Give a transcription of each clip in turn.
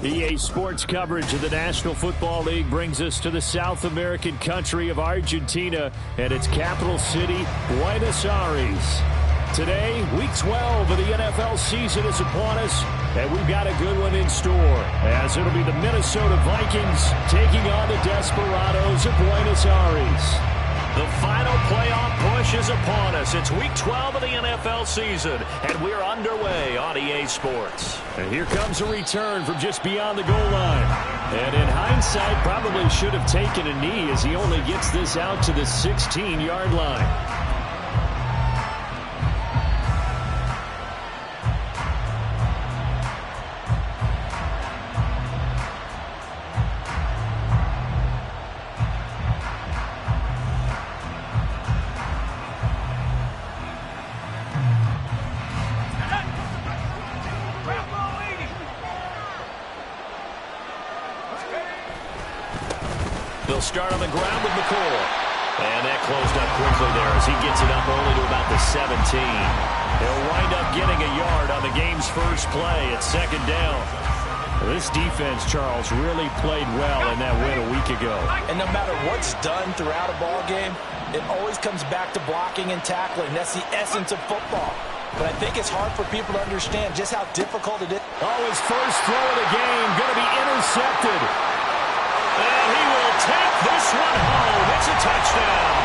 EA Sports coverage of the National Football League brings us to the South American country of Argentina and its capital city, Buenos Aires. Today, Week 12 of the NFL season is upon us, and we've got a good one in store, as it'll be the Minnesota Vikings taking on the Desperados of Buenos Aires. The final playoff push is upon us. It's Week 12 of the NFL season, and we're underway on EA Sports. And here comes a return from just beyond the goal line. And in hindsight, probably should have taken a knee as he only gets this out to the 16-yard line. They'll start on the ground with McCoy. And that closed up quickly there as he gets it up only to about the 17. He'll wind up getting a yard on the game's first play at second down. This defense, Charles, really played well in that win a week ago. And no matter what's done throughout a ball game, it always comes back to blocking and tackling. That's the essence of football. But I think it's hard for people to understand just how difficult it is. Oh, his first throw of the game going to be intercepted. And he will take this one home. It's a touchdown.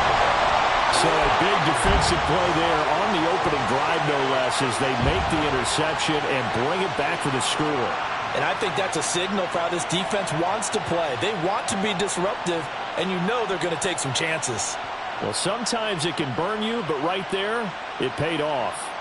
So a big defensive play there on the opening drive, no less, as they make the interception and bring it back for the score. And I think that's a signal for how this defense wants to play. They want to be disruptive, and you know they're going to take some chances. Well, sometimes it can burn you, but right there, it paid off.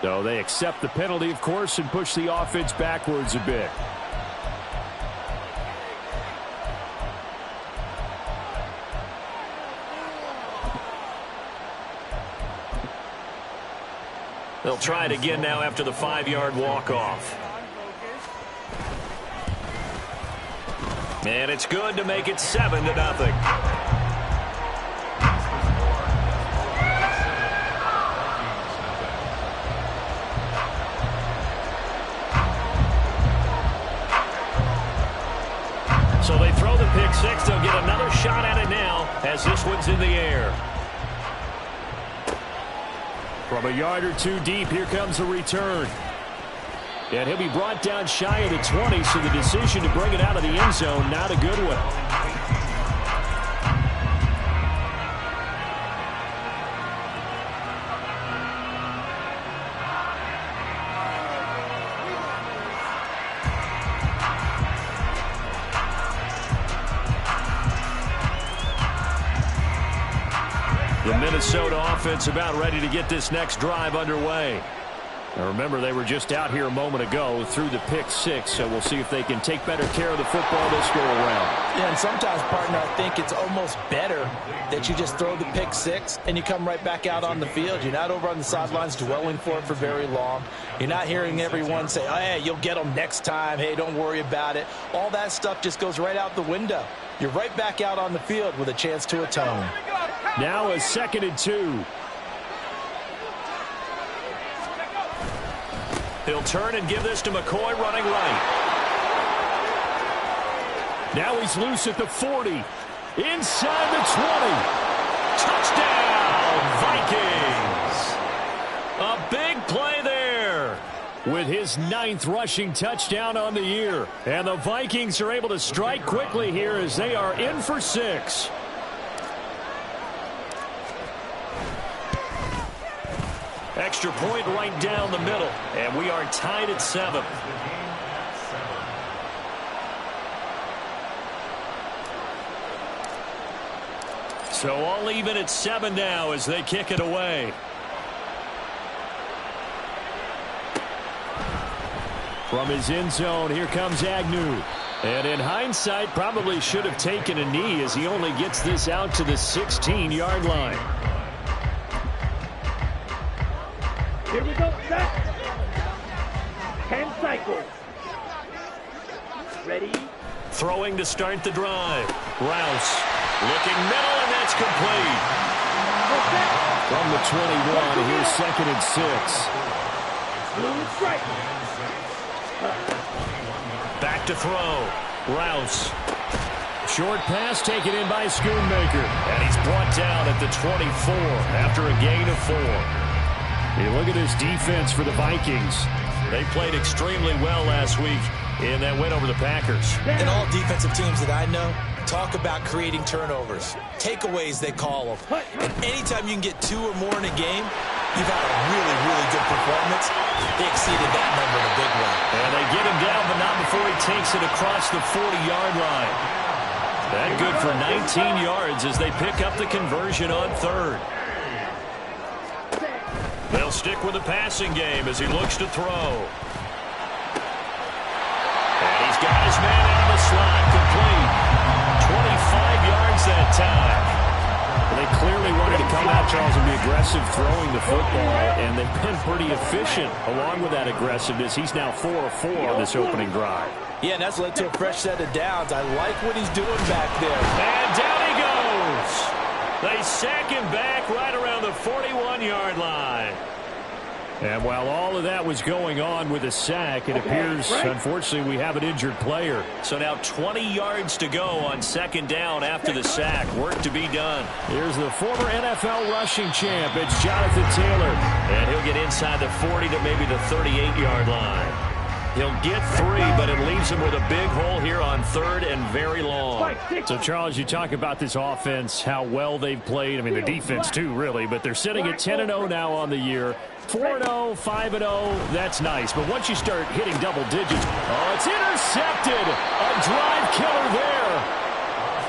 So they accept the penalty, of course, and push the offense backwards a bit. They'll try it again now after the 5-yard walk-off. And it's good to make it 7-0. So they throw the pick six. They'll get another shot at it now as this one's in the air. From a yard or two deep, here comes the return. And he'll be brought down shy of the 20, so the decision to bring it out of the end zone, not a good one. The Minnesota offense about ready to get this next drive underway. Now remember, they were just out here a moment ago through the pick six, so we'll see if they can take better care of the football this go around. Yeah, and sometimes, partner, I think it's almost better that you just throw the pick six and you come right back out on the field. You're not over on the sidelines dwelling for it for very long. You're not hearing everyone say, oh, hey, you'll get them next time. Hey, don't worry about it. All that stuff just goes right out the window. You're right back out on the field with a chance to atone. Now a 2nd and 2. He'll turn and give this to McCoy running right. Now he's loose at the 40. Inside the 20. Touchdown, Vikings. A big play there with his 9th rushing touchdown on the year. And the Vikings are able to strike quickly here as they are in for 6. Extra point right down the middle, and we are tied at 7. So all even at 7 now as they kick it away. From his end zone, here comes Agnew. And in hindsight, probably should have taken a knee as he only gets this out to the 16-yard line. Here we go, set. 10 cycles. Ready? Throwing to start the drive. Rouse looking middle, and that's complete. From the 21, here's 2nd and 6. Back to throw. Rouse. Short pass taken in by Schoonmaker. And he's brought down at the 24 after a gain of 4. Hey, look at this defense for the Vikings. They played extremely well last week in that win over the Packers. And all defensive teams that I know talk about creating turnovers. Takeaways, they call them. And anytime you can get 2 or more in a game, you've had a really, really good performance. They exceeded that number in a big way. And they get him down, but not before he takes it across the 40-yard line. That good for 19 yards as they pick up the conversion on 3rd. They'll stick with the passing game as he looks to throw. And he's got his man out of the slot, complete. 25 yards that time. They clearly wanted to come out, Charles, and be aggressive throwing the football, and they've been pretty efficient along with that aggressiveness. He's now 4 of 4 on this opening drive. Yeah, and that's led to a fresh set of downs. I like what he's doing back there. And down he goes. They sack him back right around the 41-yard line. And while all of that was going on with a sack, it appears, unfortunately, we have an injured player. So now 20 yards to go on 2nd down after the sack. Work to be done. Here's the former NFL rushing champ. It's Jonathan Taylor. And he'll get inside the 40 to maybe the 38-yard line. He'll get 3, but it leaves him with a big hole here on 3rd and very long. So, Charles, you talk about this offense, how well they've played. I mean, the defense, too, really. But they're sitting at 10-0 now on the year. 4-0, 5-0, that's nice. But once you start hitting double digits, it's intercepted. A drive killer there.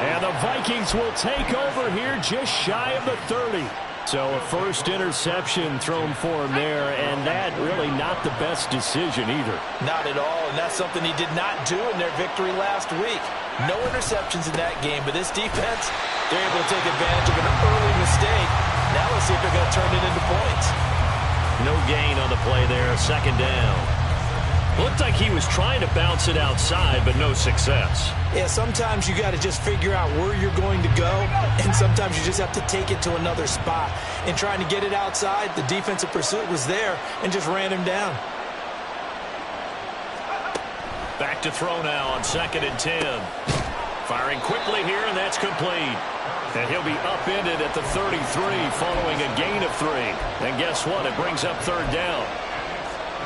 And the Vikings will take over here just shy of the 30. So a first interception thrown for him there, and that really not the best decision either. Not at all, and that's something he did not do in their victory last week. No interceptions in that game, but this defense, they're able to take advantage of an early mistake. Now let's see if they're going to turn it into points. No gain on the play there, 2nd down. Looked like he was trying to bounce it outside, but no success. Yeah, sometimes you got to just figure out where you're going to go, and sometimes you just have to take it to another spot. And trying to get it outside, the defensive pursuit was there and just ran him down. Back to throw now on 2nd and 10. Firing quickly here, and that's complete. And he'll be upended at the 33 following a gain of 3. And guess what? It brings up 3rd down.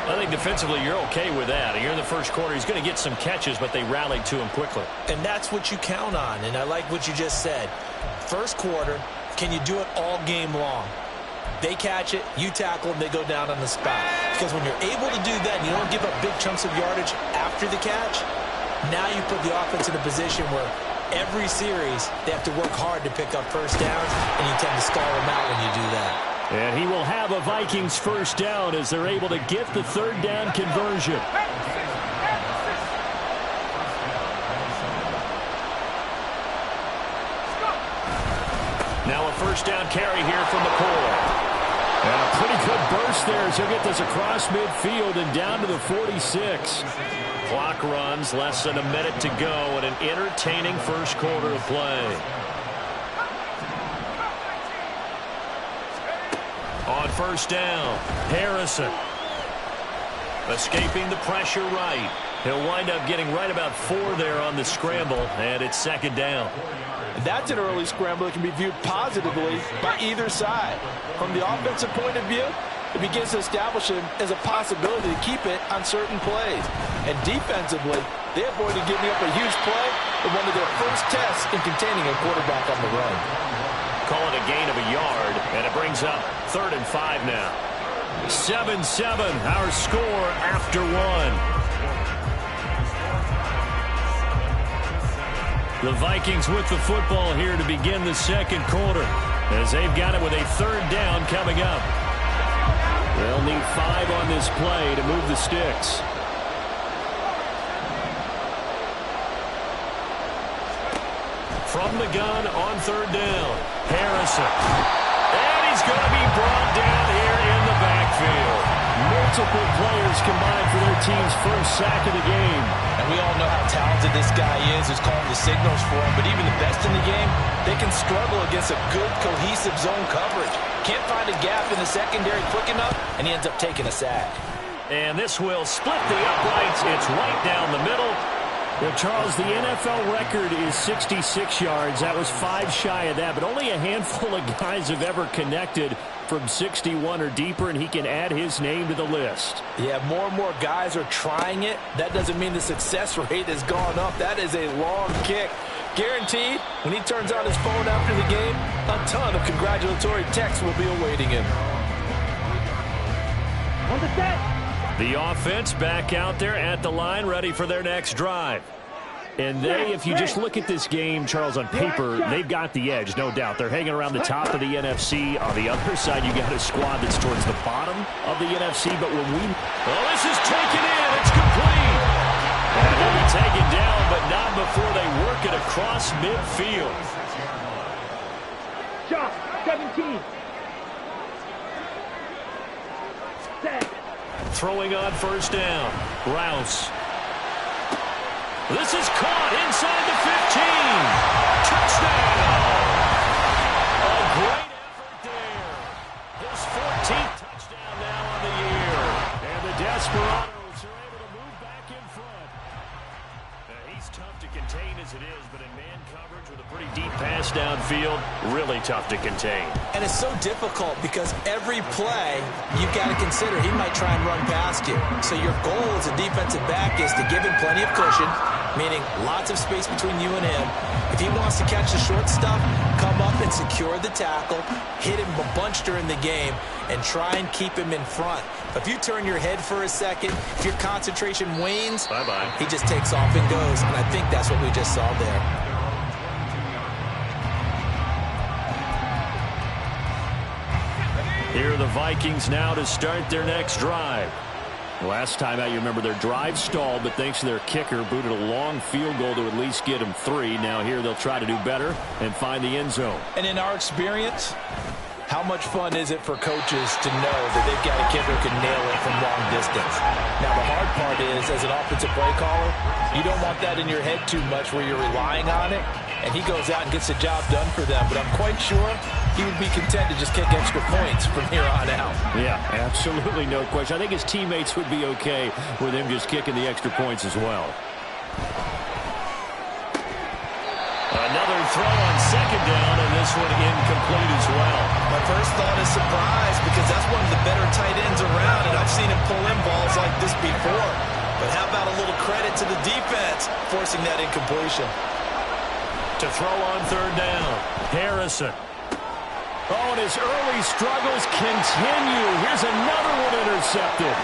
I think defensively you're okay with that. Here in the first quarter, he's going to get some catches, but they rallied to him quickly. And that's what you count on, and I like what you just said. First quarter, can you do it all game long? They catch it, you tackle them, they go down on the spot. Because when you're able to do that and you don't give up big chunks of yardage after the catch, now you put the offense in a position where every series they have to work hard to pick up first downs, and you tend to stall them out when you do that. And he will have a Vikings first down as they're able to get the 3rd down conversion. Now a first down carry here from McCoy. And a pretty good burst there as he'll get this across midfield and down to the 46. Clock runs, less than a minute to go, and an entertaining first quarter of play. On first down, Harrison. Escaping the pressure right. He'll wind up getting right about 4 there on the scramble, and it's 2nd down. That's an early scramble that can be viewed positively by either side. From the offensive point of view, it begins to establish him as a possibility to keep it on certain plays. And defensively, they avoided giving up a huge play in one of their first tests in containing a quarterback on the run. Call it a gain of a yard, and it brings up 3rd and 5 now. 7-7, our score after 1. The Vikings with the football here to begin the second quarter, as they've got it with a 3rd down coming up. They'll need 5 on this play to move the sticks. from the gun on 3rd down. Harrison. And he's going to be brought down here in the backfield. Multiple players combined for their team's first sack of the game. And we all know how talented this guy is who's calling the signals for him. But even the best in the game, they can struggle against a good, cohesive zone coverage. Can't find a gap in the secondary quick enough, and he ends up taking a sack. And this will split the uprights. It's right down the middle. Well, Charles, the NFL record is 66 yards. That was 5 shy of that, but only a handful of guys have ever connected from 61 or deeper, and he can add his name to the list. Yeah, more and more guys are trying it. That doesn't mean the success rate has gone up. That is a long kick. Guaranteed, when he turns on his phone after the game, a ton of congratulatory texts will be awaiting him. On the set. The offense back out there at the line, ready for their next drive. And they, if you just look at this game, Charles, on paper, they've got the edge, no doubt. They're hanging around the top of the NFC. On the other side, you got a squad that's towards the bottom of the NFC. But when we... Well, this is taken in. It's complete. And they'll be taken down, but not before they work it across midfield. Shot, 17. Set. Throwing on 1st down. Rouse. This is caught inside the 15. Touchdown. A great effort there. His 14th touchdown now on the year. And the Desperados are able to move back in front. He's tough to contain as it is, but in man coverage with a pretty deep pass downfield, really tough to contain. And it's so difficult because every play you've got to consider he might try and run past you. So your goal as a defensive back is to give him plenty of cushion, meaning lots of space between you and him. If he wants to catch the short stuff, come up and secure the tackle, hit him a bunch during the game, and try and keep him in front. If you turn your head for a second, if your concentration wanes, bye-bye, he just takes off and goes, and I think that's what we just saw there. Here are the Vikings now to start their next drive. Last time out, you remember their drive stalled, but thanks to their kicker, booted a long field goal to at least get them 3. Now here they'll try to do better and find the end zone. And in our experience, how much fun is it for coaches to know that they've got a kicker who can nail it from long distance? Now, the hard part is, as an offensive play caller, you don't want that in your head too much where you're relying on it, and he goes out and gets the job done for them. But I'm quite sure he would be content to just kick extra points from here on out. Yeah, absolutely no question. I think his teammates would be okay with him just kicking the extra points as well. Another throw on 2nd down, and this one incomplete as well. My first thought is surprise, because that's one of the better tight ends around, and I've seen him pull in balls like this before. But how about a little credit to the defense forcing that incompletion? To throw on 3rd down, Harrison. Oh, and his early struggles continue. Here's another one intercepted.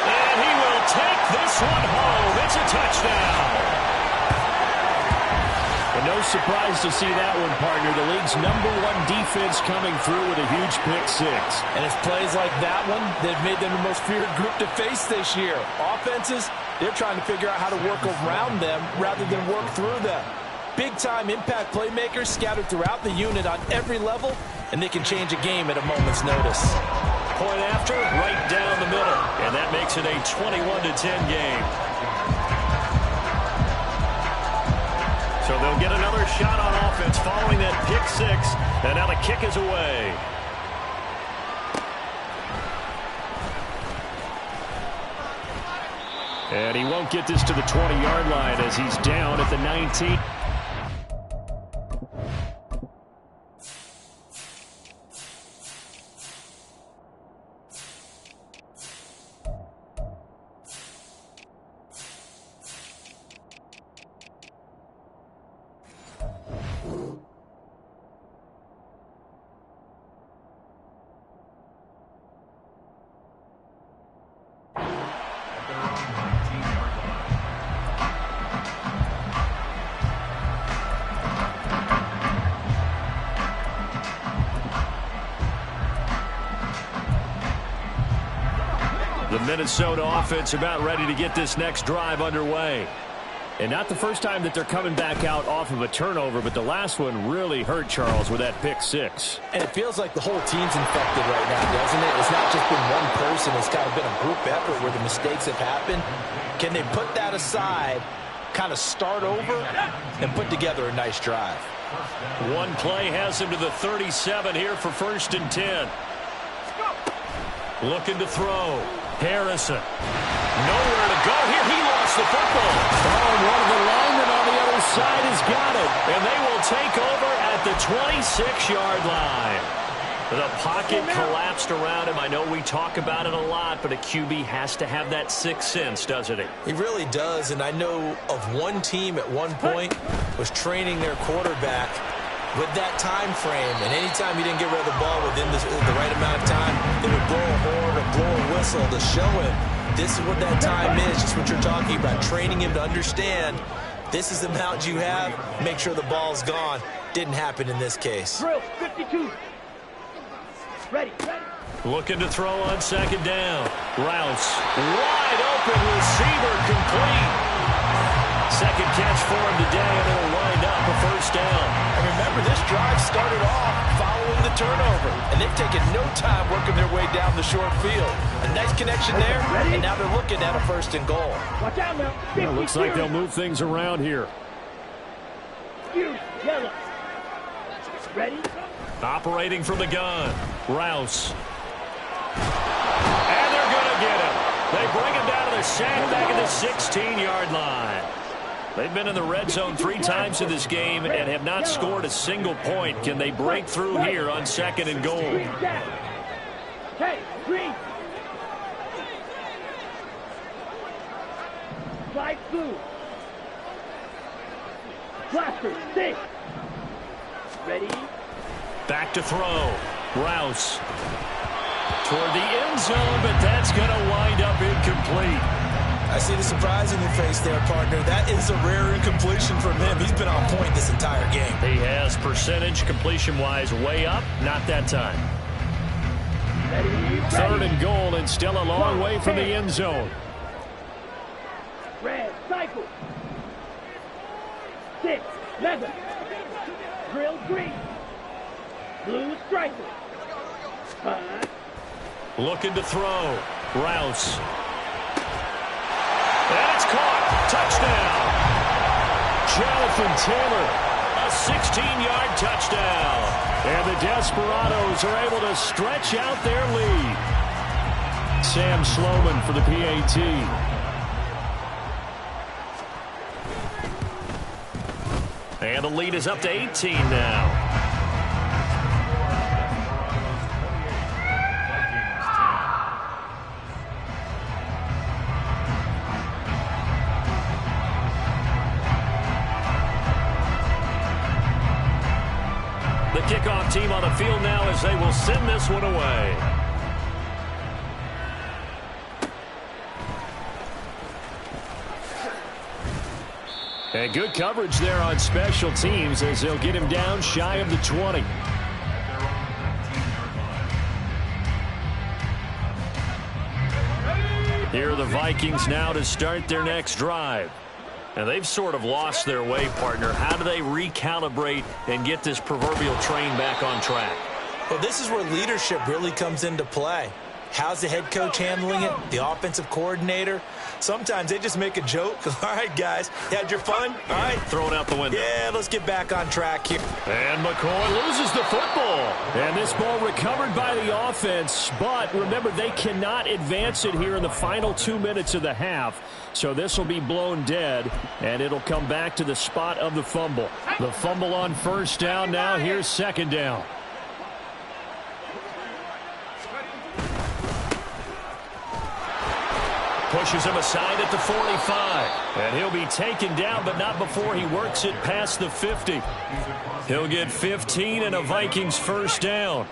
And he will take this one home. It's a touchdown. And no surprise to see that one, partner. The league's #1 defense coming through with a huge pick-6. And it's plays like that one that have made them the most feared group to face this year. Offenses, they're trying to figure out how to work around them rather than work through them. Big-time impact playmakers scattered throughout the unit on every level, and they can change a game at a moment's notice. Point after, right down the middle. And that makes it a 21-10 game. So they'll get another shot on offense following that pick-6, and now the kick is away. And he won't get this to the 20-yard line as he's down at the 19. The Minnesota offense about ready to get this next drive underway. And not the first time that they're coming back out off of a turnover, but the last one really hurt Charles with that pick six. And it feels like the whole team's infected right now, doesn't it? It's not just been one person. It's kind of been a group effort where the mistakes have happened. Can they put that aside, kind of start over, and put together a nice drive? One play has him to the 37 here for 1st and 10. Looking to throw. Harrison. Nowhere to go here. He lost the football. Oh, one of the linemen on the other side has got it. And they will take over at the 26-yard line. The pocket collapsed around him. I know we talk about it a lot, but a QB has to have that sixth sense, doesn't he? He really does, and I know of one team at one point was training their quarterback with that time frame, and anytime he didn't get rid of the ball within the right amount of time, they would blow a horn or blow a whistle to show him this is what that time is, just what you're talking about, training him to understand this is the amount you have, make sure the ball's gone. Didn't happen in this case. Drill, 52. Ready. Looking to throw on 2nd down. Rouse. Wide open receiver complete. Second catch for him today, and it'll wind up a 1st down. And remember, this drive started off following the turnover, and they've taken no time working their way down the short field. A nice connection there, and now they're looking at a 1st and goal. Watch out now. It looks like they'll move things around here. Yellow. Ready? Operating from the gun. Rouse. And they're going to get him. They bring him down to the sack back at the 16-yard line. They've been in the red zone 3 times in this game and have not scored a single point. Can they break through here on 2nd and goal? Hey, green. Slide through. Blaster, 6. Ready? Back to throw. Rouse. Toward the end zone, but that's going to wind up incomplete. I see the surprise in your face there, partner. That is a rare incompletion from him. He's been on point this entire game. He has percentage completion-wise way up. Not that time. Ready? 3rd and goal and still a long way from the end zone. Red, cycle. 6, leather. Drill, green. Blue, striker. 5. Looking to throw. Rouse. And it's caught. Touchdown. Jonathan Taylor. A 16-yard touchdown. And the Desperados are able to stretch out their lead. Sam Sloman for the PAT. And the lead is up to 18 now. The kickoff team on the field now as they will send this one away. And good coverage there on special teams as they'll get him down shy of the 20. Here are the Vikings now to start their next drive. And they've sort of lost their way, partner. How do they recalibrate and get this proverbial train back on track? Well, this is where leadership really comes into play. How's the head coach handling it? The offensive coordinator? Sometimes they just make a joke. All right, guys, you had your fun? All right. Throw it out the window. Yeah, let's get back on track here. And McCoy loses the football. And this ball recovered by the offense. But remember, they cannot advance it here in the final 2 minutes of the half. So this will be blown dead, and it'll come back to the spot of the fumble. The fumble on 1st down now. Here's 2nd down. Pushes him aside at the 45. And he'll be taken down, but not before he works it past the 50. He'll get 15 and a Vikings 1st down.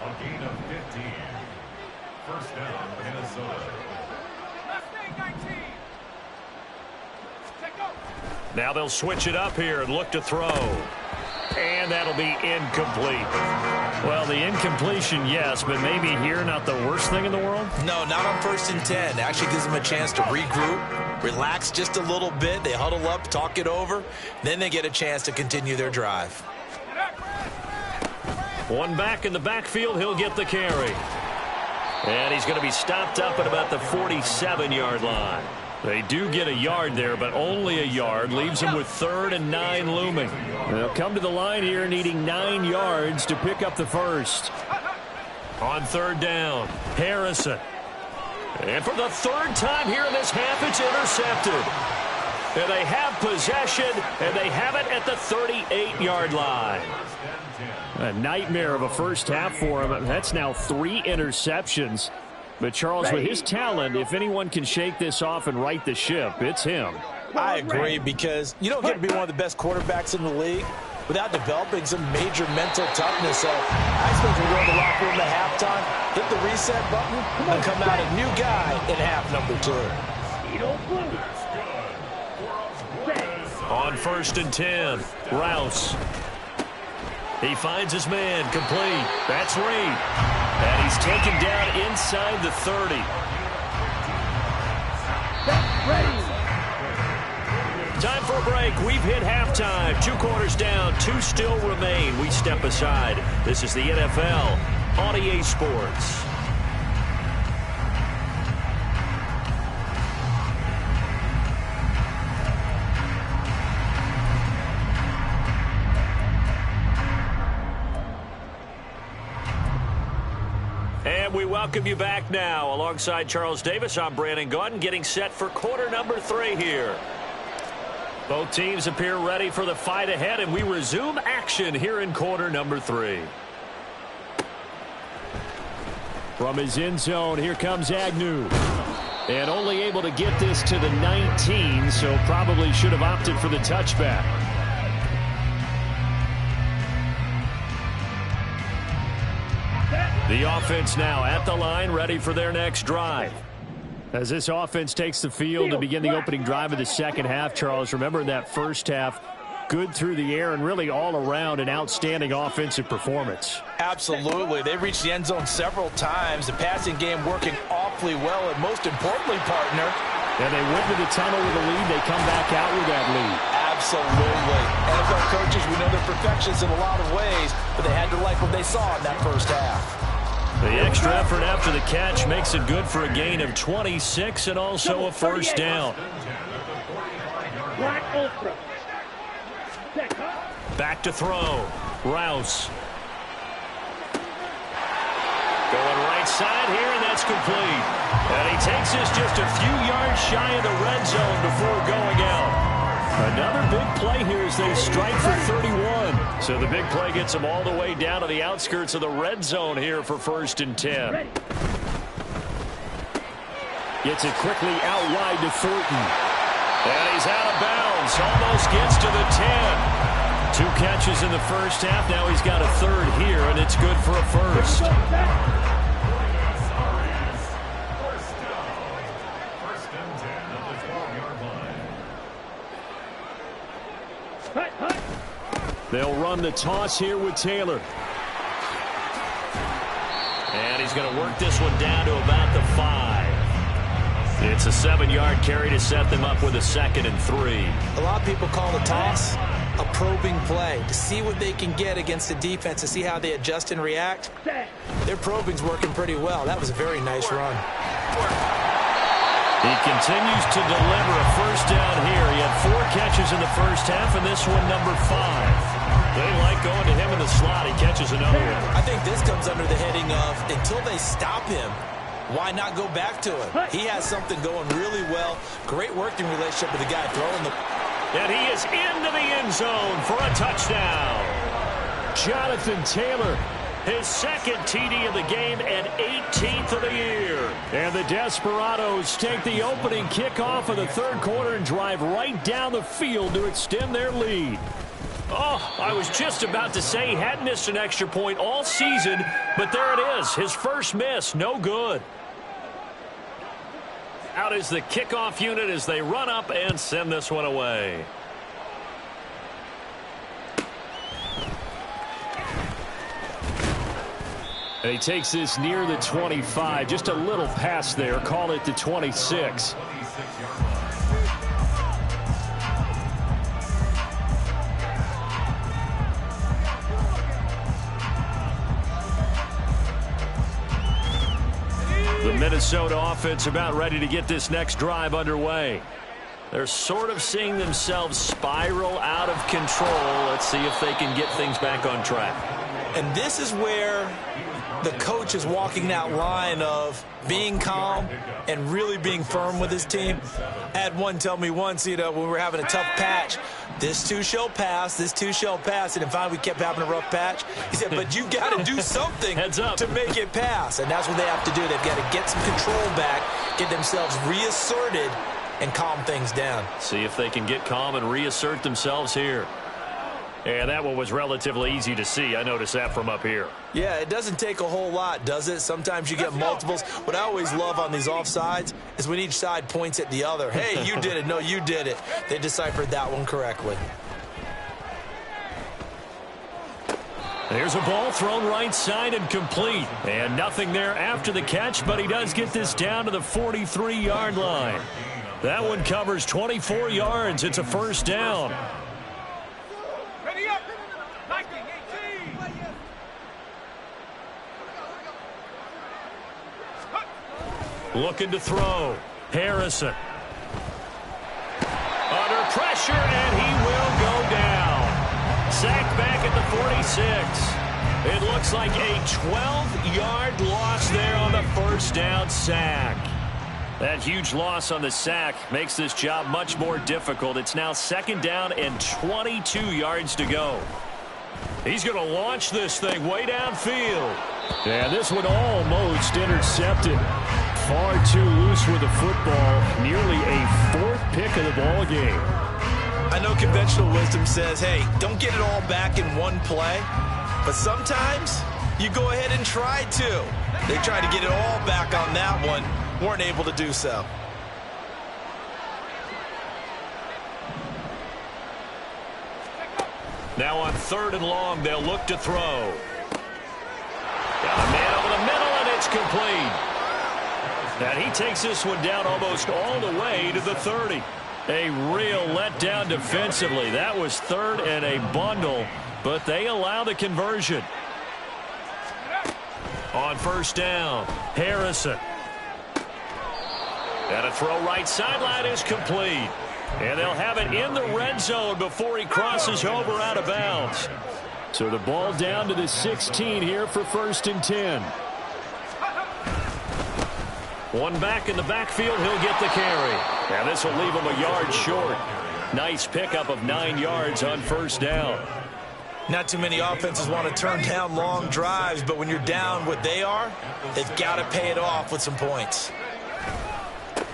Now they'll switch it up here and look to throw. And that'll be incomplete. Well, the incompletion, yes, but maybe here not the worst thing in the world? No, not on 1st and 10. It actually gives them a chance to regroup, relax just a little bit. They huddle up, talk it over. Then they get a chance to continue their drive. One back in the backfield, he'll get the carry. And he's going to be stopped up at about the 47-yard line. They do get a yard there, but only a yard. Leaves him with 3rd and 9 looming. They'll come to the line here needing 9 yards to pick up the first. On 3rd down, Harrison. And for the 3rd time here in this half, it's intercepted. And they have possession, and they have it at the 38-yard line. A nightmare of a first half for him. That's now 3 interceptions. But, Charles, with his talent, if anyone can shake this off and right the ship, it's him. I agree, because you don't get to be one of the best quarterbacks in the league without developing some major mental toughness. So I suppose we go in the locker room at halftime, hit the reset button, and come out a new guy in half number 2. On 1st and 10, Rouse. He finds his man, complete. That's Reed. And he's taken down inside the 30. Time for a break. We've hit halftime. 2 quarters down, 2 still remain. We step aside. This is the NFL on EA Sports. And we welcome you back now. Alongside Charles Davis, I'm Brandon Gaudin, getting set for quarter number 3 here. Both teams appear ready for the fight ahead, and we resume action here in quarter number 3. From his end zone, here comes Agnew. And only able to get this to the 19, so probably should have opted for the touchback. The offense now at the line, ready for their next drive. As this offense takes the field to begin the opening drive of the second half, Charles, remember in that first half, good through the air and really all around an outstanding offensive performance. Absolutely. They reached the end zone several times. The passing game working awfully well, and most importantly, partner. And they went to the tunnel with a lead. They come back out with that lead. Absolutely. NFL coaches, we know they're perfectionists in a lot of ways, but they had to like what they saw in that first half. The extra effort after the catch makes it good for a gain of 26 and also a first down. Back to throw. Rouse. Going right side here, and that's complete. And he takes this just a few yards shy of the red zone before going out. Another big play here as they strike for 31. So the big play gets them all the way down to the outskirts of the red zone here for 1st and 10. Gets it quickly out wide to Thornton. And he's out of bounds. Almost gets to the 10. 2 catches in the first half. Now he's got a 3rd here, and it's good for a first. They'll run the toss here with Taylor. And he's going to work this one down to about the 5. It's a 7-yard carry to set them up with a 2nd and 3. A lot of people call the toss a probing play to see what they can get against the defense, to see how they adjust and react. Their probing's working pretty well. That was a very nice run. He continues to deliver a first down here. He had 4 catches in the first half, and this one number 5. They like going to him in the slot. He catches another one. I think this comes under the heading of, until they stop him, why not go back to him? He has something going really well. Great working relationship with the guy throwing the... And he is into the end zone for a touchdown. Jonathan Taylor, his 2nd TD of the game and 18th of the year. And the Desperados take the opening kickoff of the 3rd quarter and drive right down the field to extend their lead. Oh, I was just about to say he hadn't missed an extra point all season, but there it is, his first miss, no good. Out is the kickoff unit as they run up and send this one away. And he takes this near the 25, just a little past there. Call it the 26. The Minnesota offense about ready to get this next drive underway. They're sort of seeing themselves spiral out of control. Let's see if they can get things back on track. And this is where the coach is walking that line of being calm and really being firm with his team. I had one tell me once, when we were having a tough patch, this too shall pass, this too shall pass. And finally we kept having a rough patch. He said, but you got to do something to make it pass. And that's what they have to do. They've got to get some control back, get themselves reasserted, and calm things down. See if they can get calm and reassert themselves here. And that one was relatively easy to see. I noticed that from up here. Yeah, it doesn't take a whole lot, does it? Sometimes you get multiples. What I always love on these offsides is when each side points at the other. Hey, you did it. No, you did it. They deciphered that one correctly. There's a ball thrown right side and complete. And nothing there after the catch, but he does get this down to the 43-yard line. That one covers 24 yards. It's a first down. Looking to throw. Harrison. Under pressure, and he will go down. Sacked back at the 46. It looks like a 12-yard loss there on the first down sack. That huge loss on the sack makes this job much more difficult. It's now second down and 22 yards to go. He's going to launch this thing way downfield. And this one almost intercepted. Far too loose with the football. Nearly a fourth pick of the ball game. I know conventional wisdom says, hey, don't get it all back in one play. But sometimes you go ahead and try to. They tried to get it all back on that one. Weren't able to do so. Now on 3rd and long, they'll look to throw. Got a man over the middle, and it's complete. And he takes this one down almost all the way to the 30. A real letdown defensively. That was 3rd and a bundle, but they allow the conversion. On first down, Harrison. And a throw right sideline is complete. And they'll have it in the red zone before he crosses over out of bounds. So the ball down to the 16 here for 1st and 10. One back in the backfield, he'll get the carry. And this will leave him a yard short. Nice pickup of 9 yards on first down. Not too many offenses want to turn down long drives, but when you're down what they are, they've got to pay it off with some points.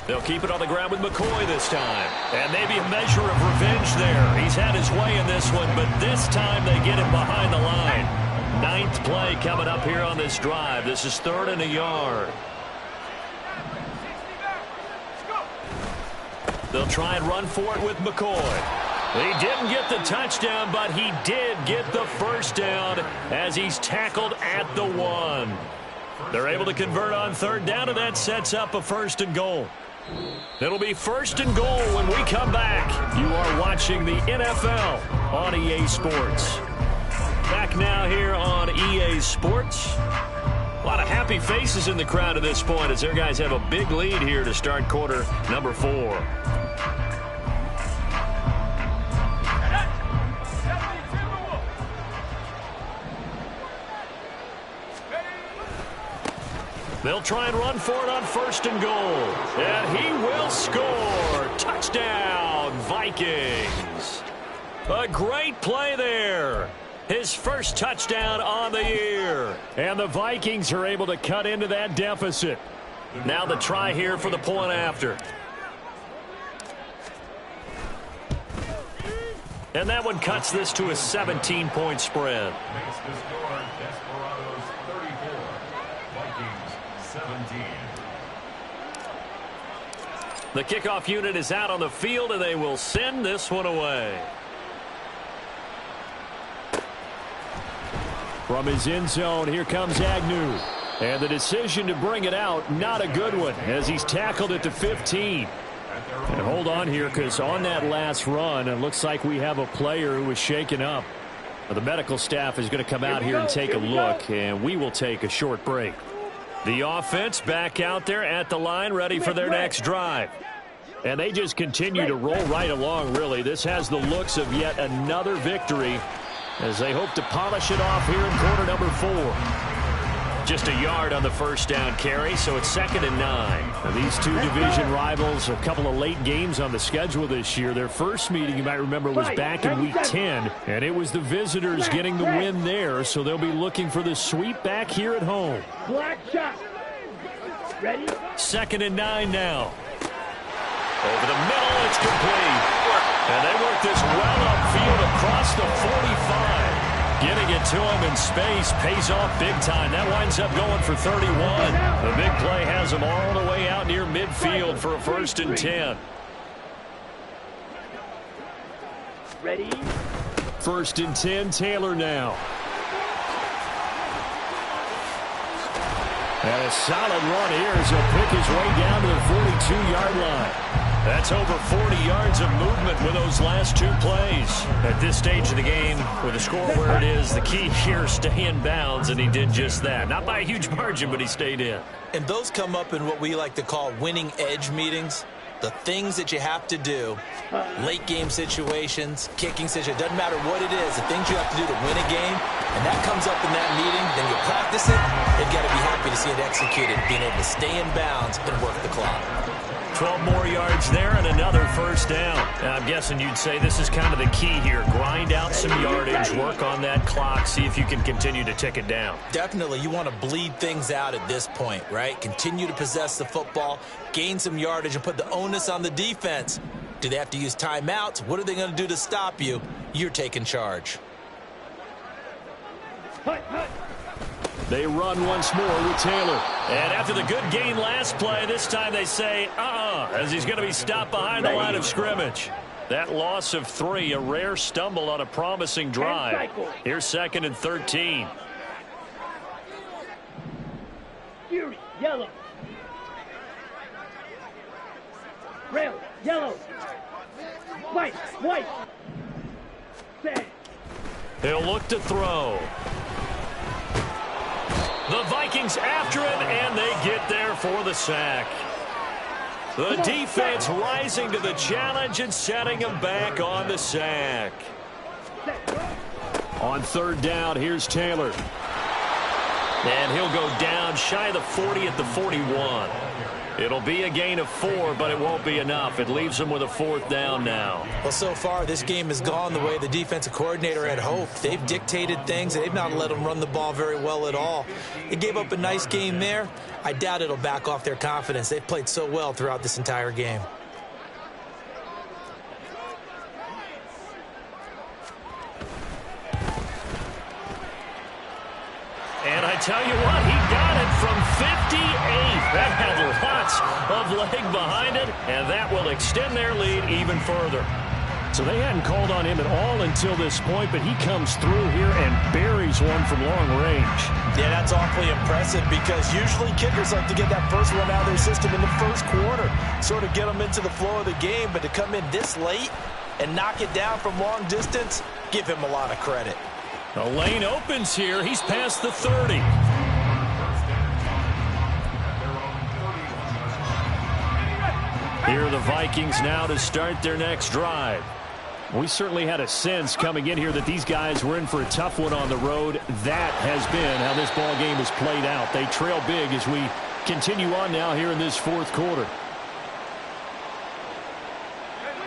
They'll keep it on the ground with McCoy this time. And maybe a measure of revenge there. He's had his way in this one, but this time they get him behind the line. 9th play coming up here on this drive. This is 3rd and a yard. They'll try and run for it with McCoy. He didn't get the touchdown, but he did get the first down as he's tackled at the 1. They're able to convert on 3rd down, and that sets up a 1st and goal. It'll be 1st and goal when we come back. You are watching the NFL on EA Sports. Back now here on EA Sports. A lot of happy faces in the crowd at this point as their guys have a big lead here to start quarter number 4. They'll try and run for it on 1st and goal. And he will score. Touchdown, Vikings. A great play there. His first touchdown on the year. And the Vikings are able to cut into that deficit. Now the try here for the point after. And that one cuts this to a 17-point spread. The kickoff unit is out on the field, and they will send this one away. From his end zone, here comes Agnew. And the decision to bring it out, not a good one, as he's tackled at the 15. And hold on here, because on that last run, it looks like we have a player who was shaken up. The medical staff is going to come out here and take a look, and we will take a short break. The offense back out there at the line, ready for their next drive. And they just continue to roll right along, really. This has the looks of yet another victory as they hope to polish it off here in quarter number 4. Just a yard on the first down carry, so it's 2nd and 9. Now, these two division rivals, a couple of late games on the schedule this year. Their first meeting, you might remember, was back in Week 10, and it was the visitors getting the win there, so they'll be looking for the sweep back here at home. Black shot. Ready? 2nd and 9 now. Over the middle, it's complete. And they work this well upfield across the 45. Getting it to him in space pays off big time. That winds up going for 31. The big play has him all the way out near midfield for a 1st and 10. Ready? 1st and 10, Taylor now. And a solid run here as he'll pick his way down to the 42-yard line. That's over 40 yards of movement with those last 2 plays. At this stage of the game, with the score where it is, the key here is stay in bounds, and he did just that. Not by a huge margin, but he stayed in. And those come up in what we like to call winning edge meetings. The things that you have to do, late game situations, kicking situations, doesn't matter what it is, the things you have to do to win a game, and that comes up in that meeting, then you practice it, you've got to be happy to see it executed, being able to stay in bounds and work the clock. 12 more yards there and another 1st down. Now, I'm guessing you'd say this is kind of the key here. Grind out some yardage, work on that clock, see if you can continue to tick it down. Definitely, you want to bleed things out at this point, right? Continue to possess the football, gain some yardage, and put the onus on the defense. Do they have to use timeouts? What are they going to do to stop you? You're taking charge. They run once more with Taylor. And after the good gain last play, this time they say, as he's going to be stopped behind the line of scrimmage. That loss of 3, a rare stumble on a promising drive. Here's 2nd and 13. Fury, yellow. Rail, yellow. White. Set. He'll look to throw. The Vikings after him, and they get there for the sack. The defense rising to the challenge and setting him back on the sack. On 3rd down, here's Taylor. And he'll go down shy of the 40 at the 41. It'll be a gain of 4, but it won't be enough. It leaves him with a 4th down now. Well, so far, this game has gone the way the defensive coordinator had hoped. They've dictated things. They've not let them run the ball very well at all. They gave up a nice game there. I doubt it'll back off their confidence. They've played so well throughout this entire game. And I tell you what, he got it from 58. That had lots of leg behind it, and that will extend their lead even further. So they hadn't called on him at all until this point, but he comes through here and buries one from long range. Yeah, that's awfully impressive because usually kickers like to get that first one out of their system in the first quarter, sort of get them into the flow of the game, but to come in this late and knock it down from long distance, give him a lot of credit. The lane opens here. He's past the 30. Here are the Vikings now to start their next drive. We certainly had a sense coming in here that these guys were in for a tough one on the road. That has been how this ball game has played out. They trail big as we continue on now here in this 4th quarter.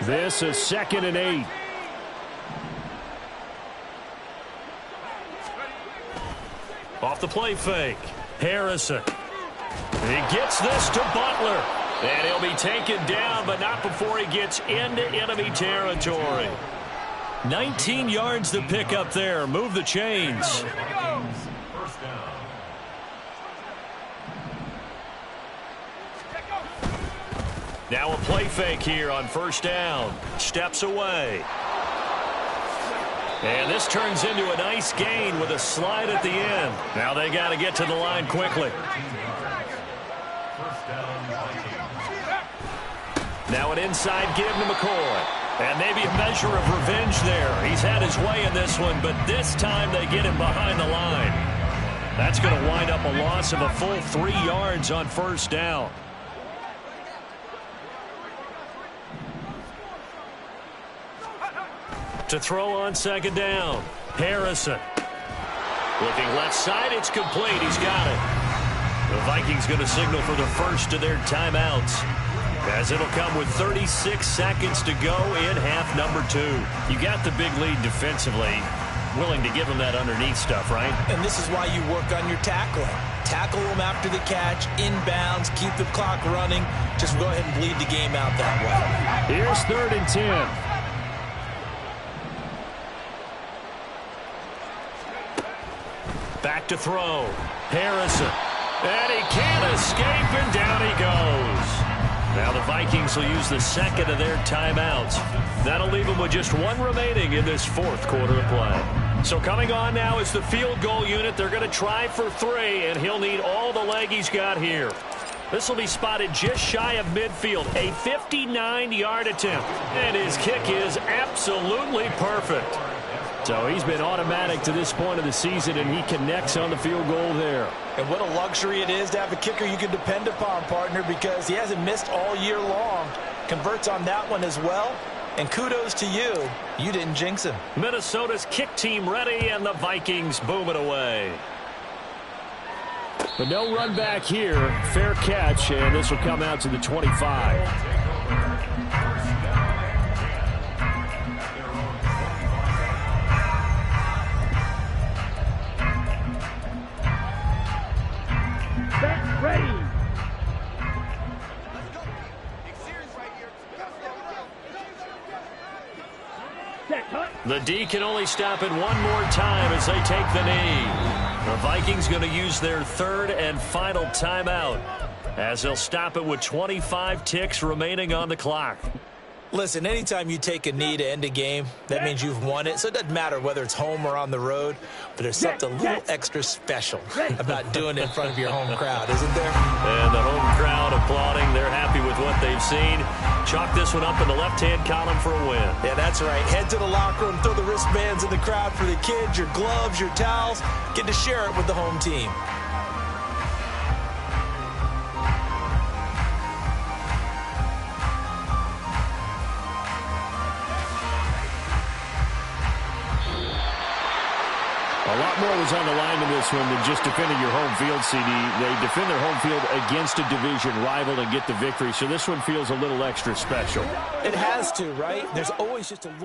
This is 2nd and 8. Off the play fake. Harrison. He gets this to Butler. And he'll be taken down, but not before he gets into enemy territory. 19 yards to pick up there. Move the chains. Now a play fake here on 1st down. Steps away. And this turns into a nice gain with a slide at the end. Now they got to get to the line quickly. Now an inside give to McCoy. And maybe a measure of revenge there. He's had his way in this one, but this time they get him behind the line. That's going to wind up a loss of a full 3 yards on first down. To throw on second down, Harrison. Looking left side, it's complete. He's got it. The Vikings going to signal for the first of their timeouts, as it'll come with 36 seconds to go in half number 2. You got the big lead defensively. Willing to give them that underneath stuff, right? And this is why you work on your tackling. Tackle them after the catch, inbounds, keep the clock running. Just go ahead and bleed the game out that way. Here's 3rd and 10. Back to throw. Harrison. And he can't escape, and down he goes. Now the Vikings will use the second of their timeouts. That'll leave them with just 1 remaining in this 4th quarter of play. So coming on now is the field goal unit. They're going to try for 3, and he'll need all the leg he's got here. This will be spotted just shy of midfield. A 59-yard attempt. And his kick is absolutely perfect. So he's been automatic to this point of the season, and he connects on the field goal there. And what a luxury it is to have a kicker you can depend upon, partner, because he hasn't missed all year long. Converts on that one as well. And kudos to you. You didn't jinx him. Minnesota's kick team ready, and the Vikings boom it away. But no run back here. Fair catch, and this will come out to the 25. Ready. The D can only stop it one more time as they take the knee. The Vikings going to use their 3rd and final timeout, as they'll stop it with 25 ticks remaining on the clock. Listen, anytime you take a knee to end a game, that means you've won it. So it doesn't matter whether it's home or on the road, but there's something a little extra special about doing it in front of your home crowd, isn't there? And the home crowd applauding. They're happy with what they've seen. Chalk this one up in the left-hand column for a win. Yeah, that's right. Head to the locker room, throw the wristbands in the crowd for the kids, your gloves, your towels. Get to share it with the home team. A lot more was on the line in this one than just defending your home field, CD. They defend their home field against a division rival and get the victory, so this one feels a little extra special. It has to, right? There's always just a little